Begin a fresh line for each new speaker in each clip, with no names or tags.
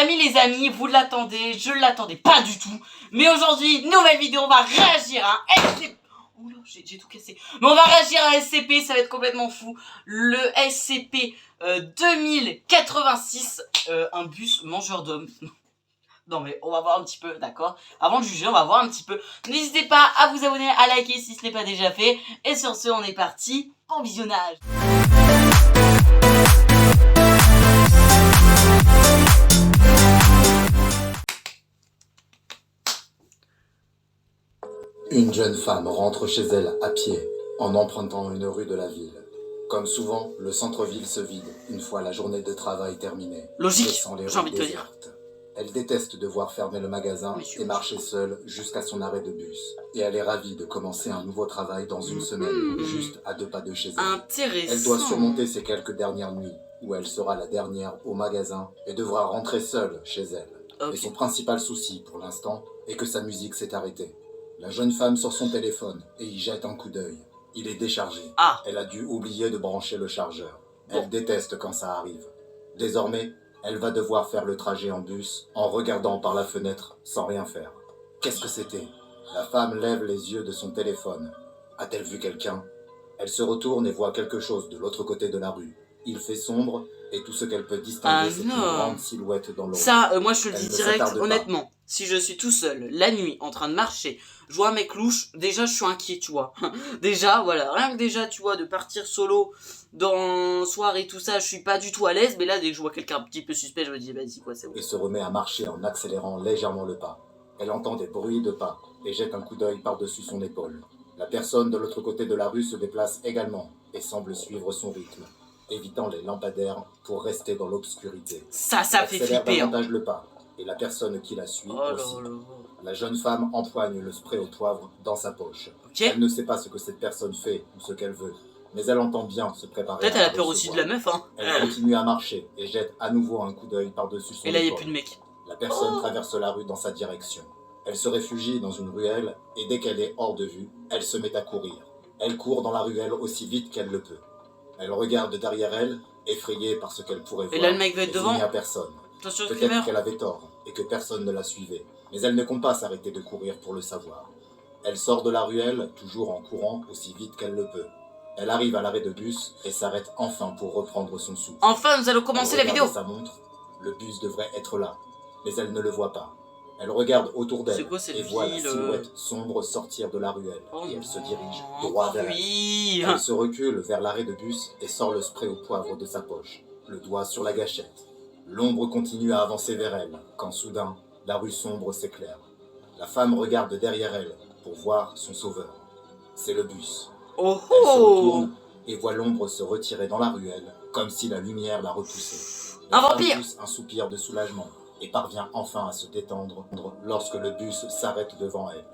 les amis, vous l'attendez, je l'attendais pas du tout. Mais aujourd'hui, nouvelle vidéo, on va réagir à un SCP. Oh là, j'ai tout cassé. Mais on va réagir à un SCP, ça va être complètement fou. Le SCP 2086, un bus mangeur d'hommes. Non mais on va voir un petit peu, d'accord? Avant de juger, on va voir un petit peu. N'hésitez pas à vous abonner, à liker si ce n'est pas déjà fait. Et sur ce, on est parti, bon visionnage.
Une jeune femme rentre chez elle à pied, en empruntant une rue de la ville. Comme souvent, le centre-ville se vide une fois la journée de travail terminée.
Logique, j'ai envie de te dire.
Elle déteste devoir fermer le magasin et marcher seule jusqu'à son arrêt de bus. Et elle est ravie de commencer un nouveau travail dans une semaine, juste à 2 pas de chez elle.
Intéressant.
Elle doit surmonter ces quelques dernières nuits, où elle sera la dernière au magasin et devra rentrer seule chez elle.
Okay.
Et son principal souci, pour l'instant, est que sa musique s'est arrêtée. La jeune femme sort son téléphone et y jette un coup d'œil. Il est déchargé. Elle a dû oublier de brancher le chargeur. Elle déteste quand ça arrive. Désormais, elle va devoir faire le trajet en bus en regardant par la fenêtre sans rien faire. Qu'est-ce que c'était? La femme lève les yeux de son téléphone. A-t-elle vu quelqu'un? Elle se retourne et voit quelque chose de l'autre côté de la rue. Il fait sombre et tout ce qu'elle peut distinguer, c'est une grande silhouette dans l'ombre.
Ça, moi je te le dis direct, honnêtement. Si je suis tout seul, la nuit, en train de marcher, je vois un mec louche, déjà je suis inquiet, tu vois. Déjà, voilà, rien que déjà, tu vois, de partir solo dans soir et tout ça, je suis pas du tout à l'aise. Mais là, dès que je vois quelqu'un un petit peu suspect, je me dis, vas-y, quoi, c'est bon.
Et se remet à marcher en accélérant légèrement le pas. Elle entend des bruits de pas et jette un coup d'œil par-dessus son épaule. La personne de l'autre côté de la rue se déplace également et semble suivre son rythme, évitant les lampadaires pour rester dans l'obscurité.
Ça fait flipper.
Davantage le pas, et la personne qui la suit aussi. La jeune femme empoigne le spray au poivre dans sa poche. Elle ne sait pas ce que cette personne fait ou ce qu'elle veut, mais elle entend bien se préparer.
Peut-être elle a peur aussi de la meuf, hein.
Elle continue à marcher et jette à nouveau un coup d'œil par-dessus son épaule.
Et là, il n'y a plus de mec.
La personne traverse la rue dans sa direction. Elle se réfugie dans une ruelle et dès qu'elle est hors de vue, elle se met à courir. Elle court dans la ruelle aussi vite qu'elle le peut. Elle regarde derrière elle, effrayée par ce qu'elle pourrait voir.
Et là, le mec va être devant.
Il n'y a personne. Peut-être qu'elle avait tort et que personne ne la suivait. Mais elle ne compte pas s'arrêter de courir pour le savoir. Elle sort de la ruelle, toujours en courant aussi vite qu'elle le peut. Elle arrive à l'arrêt de bus et s'arrête enfin pour reprendre son souffle.
Enfin, nous allons commencer la vidéo.
Sa montre. Le bus devrait être là, mais elle ne le voit pas. Elle regarde autour d'elle et voit la silhouette sombre sortir de la ruelle. Et elle se dirige droit vers elle. Elle se recule vers l'arrêt de bus et sort le spray au poivre de sa poche, le doigt sur la gâchette. L'ombre continue à avancer vers elle, quand soudain, la rue sombre s'éclaire. La femme regarde derrière elle pour voir son sauveur. C'est le bus. Elle se retourne et voit l'ombre se retirer dans la ruelle, comme si la lumière la repoussait. La femme pousse un soupir de soulagement et parvient enfin à se détendre lorsque le bus s'arrête devant elle.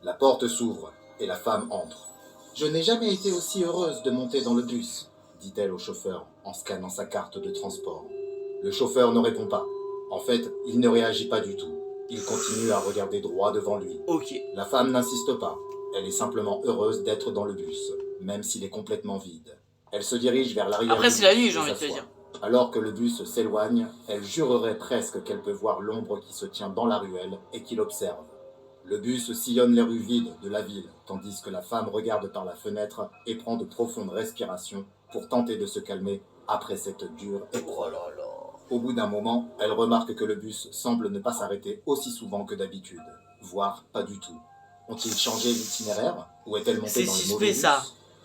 La porte s'ouvre et la femme entre. « Je n'ai jamais été aussi heureuse de monter dans le bus », dit-elle au chauffeur en scannant sa carte de transport. Le chauffeur ne répond pas. En fait, il ne réagit pas du tout. Il continue à regarder droit devant lui. La femme n'insiste pas. Elle est simplement heureuse d'être dans le bus, même s'il est complètement vide. Elle se dirige vers l'arrière.
Après, c'est la nuit, j'ai envie de te dire.
Alors que le bus s'éloigne, elle jurerait presque qu'elle peut voir l'ombre qui se tient dans la ruelle et qui l'observe. Le bus sillonne les rues vides de la ville, tandis que la femme regarde par la fenêtre et prend de profondes respirations pour tenter de se calmer après cette dure épreuve. Au bout d'un moment, elle remarque que le bus semble ne pas s'arrêter aussi souvent que d'habitude, voire pas du tout. Ont-ils changé l'itinéraire ou est-elle montée dans le mauvais bus?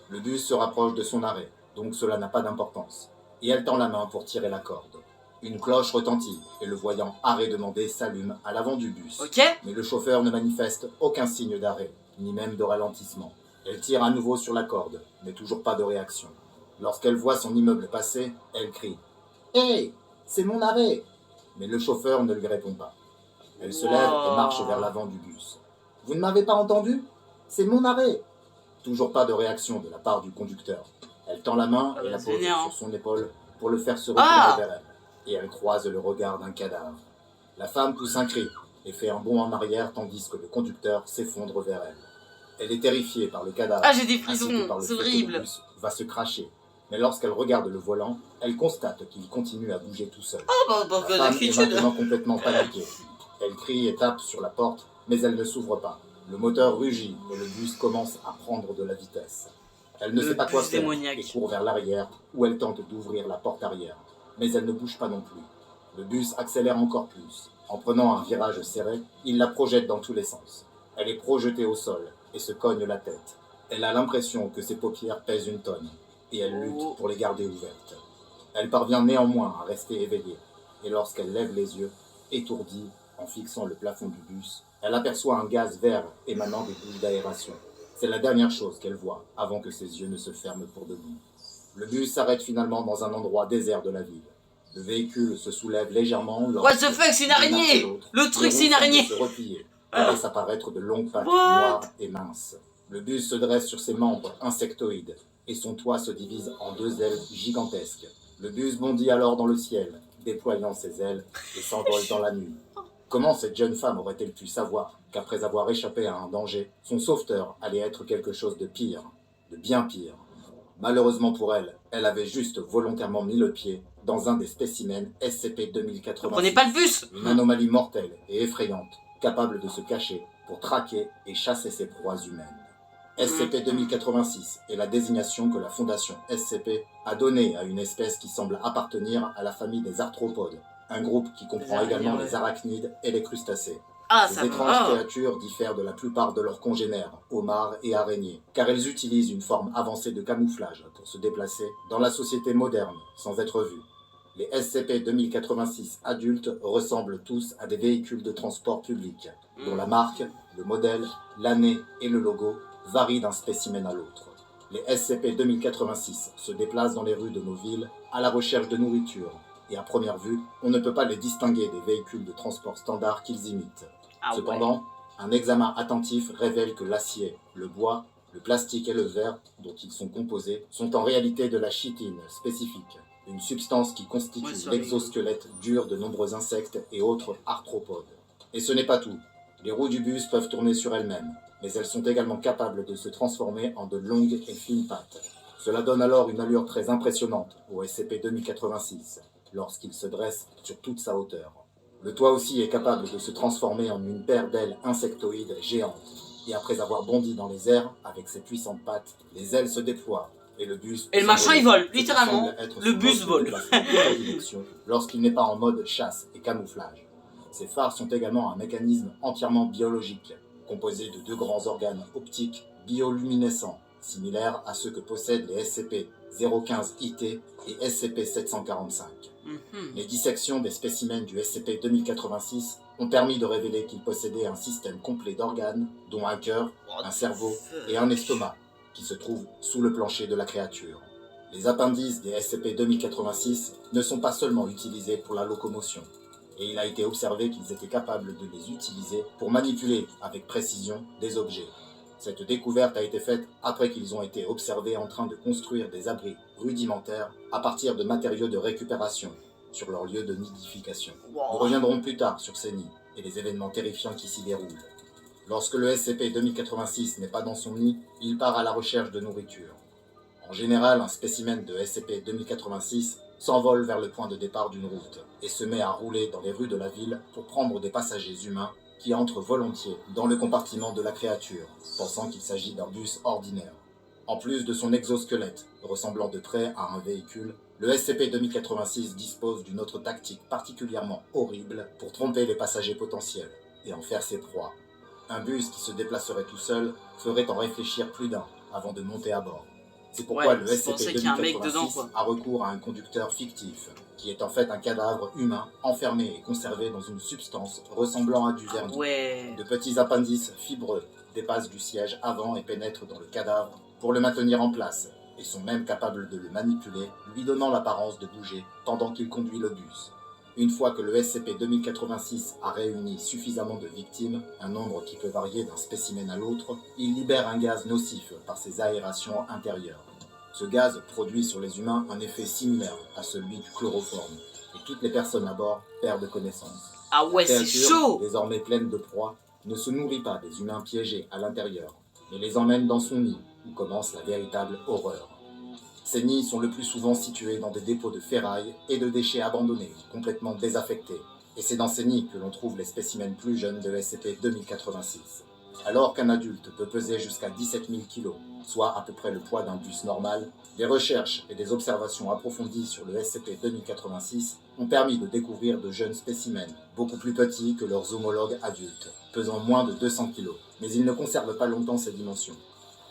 Le bus se rapproche de son arrêt, donc cela n'a pas d'importance. Et elle tend la main pour tirer la corde. Une cloche retentit et le voyant arrêt demandé s'allume à l'avant du bus. Mais le chauffeur ne manifeste aucun signe d'arrêt, ni même de ralentissement. Elle tire à nouveau sur la corde, mais toujours pas de réaction. Lorsqu'elle voit son immeuble passer, elle crie « Hey, c'est mon arrêt !» Mais le chauffeur ne lui répond pas. Elle se lève et marche vers l'avant du bus. « Vous ne m'avez pas entendu? C'est mon arrêt !» Toujours pas de réaction de la part du conducteur. Elle tend la main et la pose sur son épaule pour le faire se retourner vers elle. Et elle croise le regard d'un cadavre. La femme pousse un cri et fait un bond en arrière tandis que le conducteur s'effondre vers elle. Elle est terrifiée par le cadavre.
J'ai des frissons, c'est horrible.
Le bus va se cracher, Mais lorsqu'elle regarde le volant, elle constate qu'il continue à bouger tout seul.
Ah bah,
La femme est
d'inquiétude.
maintenant complètement paniquée. Elle crie et tape sur la porte, mais elle ne s'ouvre pas. Le moteur rugit et le bus commence à prendre de la vitesse. Elle ne
Le
sait pas quoi
bus
faire
démoniaque.
et court vers l'arrière, où elle tente d'ouvrir la porte arrière. Mais elle ne bouge pas non plus. Le bus accélère encore plus. En prenant un virage serré, il la projette dans tous les sens. Elle est projetée au sol et se cogne la tête. Elle a l'impression que ses paupières pèsent une tonne, et elle lutte pour les garder ouvertes. Elle parvient néanmoins à rester éveillée, et lorsqu'elle lève les yeux, étourdie, en fixant le plafond du bus, elle aperçoit un gaz vert émanant des bouches d'aération. C'est la dernière chose qu'elle voit avant que ses yeux ne se ferment pour de bon. Le bus s'arrête finalement dans un endroit désert de la ville. Le véhicule se soulève légèrement
What the fuck, c'est une araignée! Le truc, c'est une araignée!
Se replier, et laisse apparaître de longues pattes noires et minces. Le bus se dresse sur ses membres insectoïdes, et son toit se divise en 2 ailes gigantesques. Le bus bondit alors dans le ciel, déployant ses ailes, et s'envole dans la nuit. Comment cette jeune femme aurait-elle pu savoir qu'après avoir échappé à un danger, son sauveteur allait être quelque chose de pire, de bien pire? Malheureusement pour elle, elle avait juste volontairement mis le pied dans un des spécimens SCP-2086.
Prenez pas le bus!
Une anomalie mortelle et effrayante, capable de se cacher pour traquer et chasser ses proies humaines. SCP-2086 est la désignation que la fondation SCP a donnée à une espèce qui semble appartenir à la famille des arthropodes, un groupe qui comprend également les arachnides et les crustacés. Ces étranges créatures diffèrent de la plupart de leurs congénères, homards et araignées, car elles utilisent une forme avancée de camouflage pour se déplacer dans la société moderne sans être vues. Les SCP-2086 adultes ressemblent tous à des véhicules de transport public, dont la marque, le modèle, l'année et le logo varient d'un spécimen à l'autre. Les SCP-2086 se déplacent dans les rues de nos villes à la recherche de nourriture, et à première vue, on ne peut pas les distinguer des véhicules de transport standard qu'ils imitent. Cependant, un examen attentif révèle que l'acier, le bois, le plastique et le verre dont ils sont composés sont en réalité de la chitine spécifique, une substance qui constitue l'exosquelette dur de nombreux insectes et autres arthropodes. Et ce n'est pas tout. Les roues du bus peuvent tourner sur elles-mêmes, mais elles sont également capables de se transformer en de longues et fines pattes. Cela donne alors une allure très impressionnante au SCP-2086, lorsqu'il se dresse sur toute sa hauteur. Le toit aussi est capable de se transformer en une paire d'ailes insectoïdes géantes, et après avoir bondi dans les airs avec ses puissantes pattes, les ailes se déploient, et le bus...
Et le machin il vole, littéralement, le bus vole.
Lorsqu'il n'est pas en mode chasse et camouflage. Ces phares sont également un mécanisme entièrement biologique, composé de 2 grands organes optiques bioluminescents, similaires à ceux que possèdent les SCP-015-IT et SCP-745. Les dissections des spécimens du SCP-2086 ont permis de révéler qu'il possédait un système complet d'organes, dont un cœur, un cerveau et un estomac, qui se trouvent sous le plancher de la créature. Les appendices des SCP-2086 ne sont pas seulement utilisés pour la locomotion, et il a été observé qu'ils étaient capables de les utiliser pour manipuler avec précision des objets. Cette découverte a été faite après qu'ils ont été observés en train de construire des abris rudimentaires à partir de matériaux de récupération sur leur lieu de nidification. Nous reviendrons plus tard sur ces nids et les événements terrifiants qui s'y déroulent. Lorsque le SCP-2086 n'est pas dans son nid, il part à la recherche de nourriture. En général, un spécimen de SCP-2086 s'envole vers le point de départ d'une route et se met à rouler dans les rues de la ville pour prendre des passagers humains qui entrent volontiers dans le compartiment de la créature, pensant qu'il s'agit d'un bus ordinaire. En plus de son exosquelette, ressemblant de près à un véhicule, le SCP-2086 dispose d'une autre tactique particulièrement horrible pour tromper les passagers potentiels et en faire ses proies. Un bus qui se déplacerait tout seul ferait en réfléchir plus d'un avant de monter à bord. C'est pourquoi le SCP-2086 a recours à un conducteur fictif, qui est en fait un cadavre humain enfermé et conservé dans une substance ressemblant à du vernis. De petits appendices fibreux dépassent du siège avant et pénètrent dans le cadavre pour le maintenir en place, et sont même capables de le manipuler, lui donnant l'apparence de bouger pendant qu'il conduit le bus. Une fois que le SCP-2086 a réuni suffisamment de victimes, un nombre qui peut varier d'un spécimen à l'autre, il libère un gaz nocif par ses aérations intérieures. Ce gaz produit sur les humains un effet similaire à celui du chloroforme, et toutes les personnes à bord perdent connaissance.
Ah ouais, c'est chaud!
Désormais pleine de proie, ne se nourrit pas des humains piégés à l'intérieur, mais les emmène dans son nid, où commence la véritable horreur. Ces nids sont le plus souvent situés dans des dépôts de ferraille et de déchets abandonnés, complètement désaffectés. Et c'est dans ces nids que l'on trouve les spécimens plus jeunes de SCP-2086. Alors qu'un adulte peut peser jusqu'à 17 000 kg, soit à peu près le poids d'un bus normal, des recherches et des observations approfondies sur le SCP-2086 ont permis de découvrir de jeunes spécimens, beaucoup plus petits que leurs homologues adultes, pesant moins de 200 kg. Mais ils ne conservent pas longtemps ces dimensions.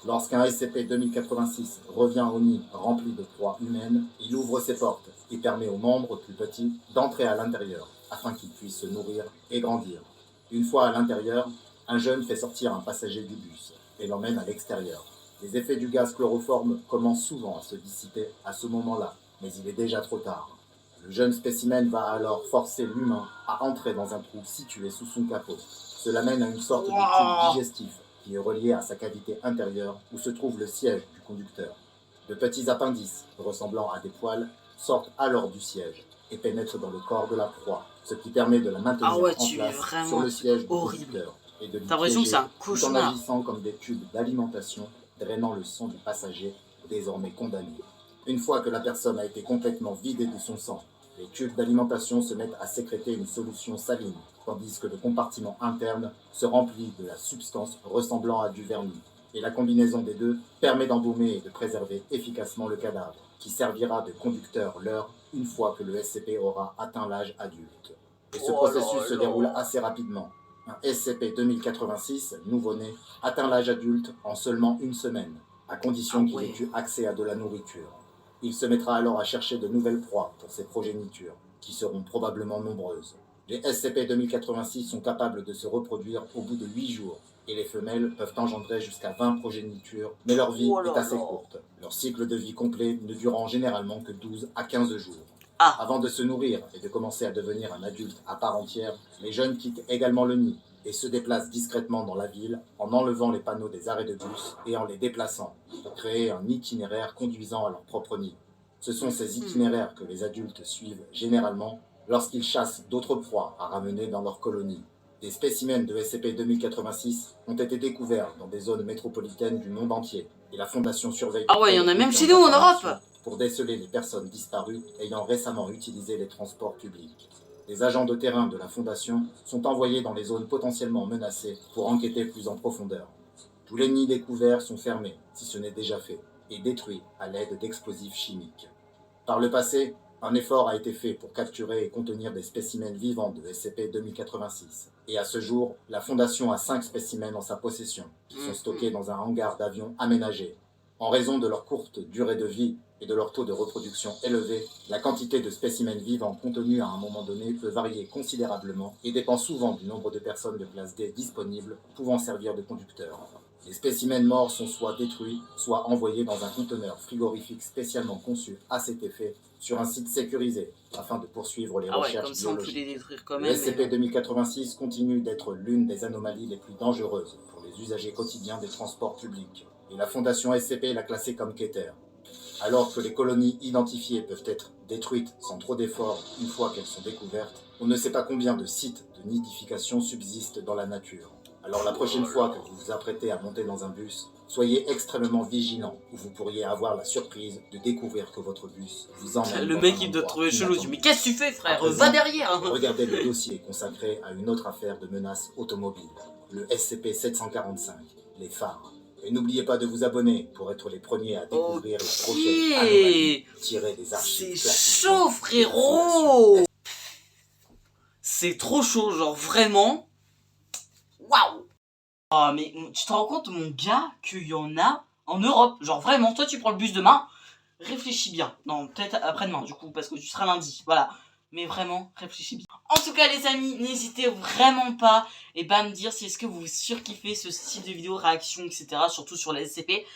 Lorsqu'un SCP-2086 revient au nid rempli de proies humaines, il ouvre ses portes et permet aux membres plus petits d'entrer à l'intérieur, afin qu'ils puissent se nourrir et grandir. Une fois à l'intérieur, un jeune fait sortir un passager du bus et l'emmène à l'extérieur. Les effets du gaz chloroforme commencent souvent à se dissiper à ce moment-là, mais il est déjà trop tard. Le jeune spécimen va alors forcer l'humain à entrer dans un trou situé sous son capot. Cela mène à une sorte de tube digestif qui est relié à sa cavité intérieure où se trouve le siège du conducteur. De petits appendices, ressemblant à des poils, sortent alors du siège et pénètrent dans le corps de la proie, ce qui permet de la maintenir en place sur le siège du conducteur et de l'y piéger tout en agissant comme des tubes d'alimentation drainant le sang du passager désormais condamné. Une fois que la personne a été complètement vidée de son sang, les tubes d'alimentation se mettent à sécréter une solution saline, tandis que le compartiment interne se remplit de la substance ressemblant à du vernis. Et la combinaison des deux permet d'embaumer et de préserver efficacement le cadavre, qui servira de conducteur l'heure une fois que le SCP aura atteint l'âge adulte. Et ce processus se déroule assez rapidement. Un SCP-2086, nouveau-né, atteint l'âge adulte en seulement une semaine, à condition qu'il ait eu accès à de la nourriture. Il se mettra alors à chercher de nouvelles proies pour ses progénitures, qui seront probablement nombreuses. Les SCP-2086 sont capables de se reproduire au bout de 8 jours, et les femelles peuvent engendrer jusqu'à 20 progénitures, mais leur vie est assez courte. Leur cycle de vie complet ne durant généralement que 12 à 15 jours. Avant de se nourrir et de commencer à devenir un adulte à part entière, les jeunes quittent également le nid et se déplacent discrètement dans la ville en enlevant les panneaux des arrêts de bus et en les déplaçant pour créer un itinéraire conduisant à leur propre nid. Ce sont ces itinéraires que les adultes suivent généralement lorsqu'ils chassent d'autres proies à ramener dans leur colonie. Des spécimens de SCP-2086 ont été découverts dans des zones métropolitaines du monde entier et la Fondation surveille...
il y en a même chez nous en Europe!
Pour déceler les personnes disparues ayant récemment utilisé les transports publics. Les agents de terrain de la Fondation sont envoyés dans les zones potentiellement menacées pour enquêter plus en profondeur. Tous les nids découverts sont fermés, si ce n'est déjà fait, et détruits à l'aide d'explosifs chimiques. Par le passé, un effort a été fait pour capturer et contenir des spécimens vivants de SCP-2086. Et à ce jour, la Fondation a 5 spécimens en sa possession, qui sont stockés dans un hangar d'avion aménagé. En raison de leur courte durée de vie et de leur taux de reproduction élevé, la quantité de spécimens vivants contenus à un moment donné peut varier considérablement et dépend souvent du nombre de personnes de classe D disponibles pouvant servir de conducteurs. Les spécimens morts sont soit détruits, soit envoyés dans un conteneur frigorifique spécialement conçu à cet effet sur un site sécurisé afin de poursuivre les recherches
comme ça,
biologiques.
on peut les détruire quand
Le
même.
SCP-2086 continue d'être l'une des anomalies les plus dangereuses pour les usagers quotidiens des transports publics. Et la Fondation SCP l'a classé comme Keter. Alors que les colonies identifiées peuvent être détruites sans trop d'efforts une fois qu'elles sont découvertes, on ne sait pas combien de sites de nidification subsistent dans la nature. Alors la prochaine fois que vous vous apprêtez à monter dans un bus, soyez extrêmement vigilant ou vous pourriez avoir la surprise de découvrir que votre bus vous emmène.
Le mec il doit te trouver chelou, mais qu'est-ce que tu fais frère? Va derrière.
Regardez le dossier consacré à une autre affaire de menace automobile, le SCP-745, les phares. Et n'oubliez pas de vous abonner pour être les premiers à découvrir la prochaine anomalie tirée des archives.
C'est chaud frérot. C'est trop chaud, genre vraiment. Waouh. Ah mais tu te rends compte mon gars qu'il y en a en Europe. Genre vraiment, toi tu prends le bus demain, réfléchis bien. Non, peut-être après-demain du coup, parce que tu seras lundi, voilà. Mais vraiment, réfléchis bien. En tout cas les amis, n'hésitez vraiment pas à me dire si est-ce que vous surkiffez ce style de vidéo, réaction, etc. Surtout sur les SCP.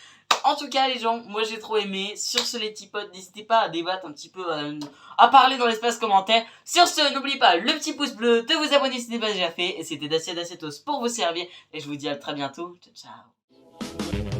En tout cas les gens, moi j'ai trop aimé. Sur ce les petits potes, n'hésitez pas à débattre un petit peu, à parler dans l'espace commentaire. Sur ce, n'oubliez pas le petit pouce bleu, de vous abonner si ce n'est pas déjà fait. Et c'était Dacia Dacetos pour vous servir. Et je vous dis à très bientôt. Ciao ciao.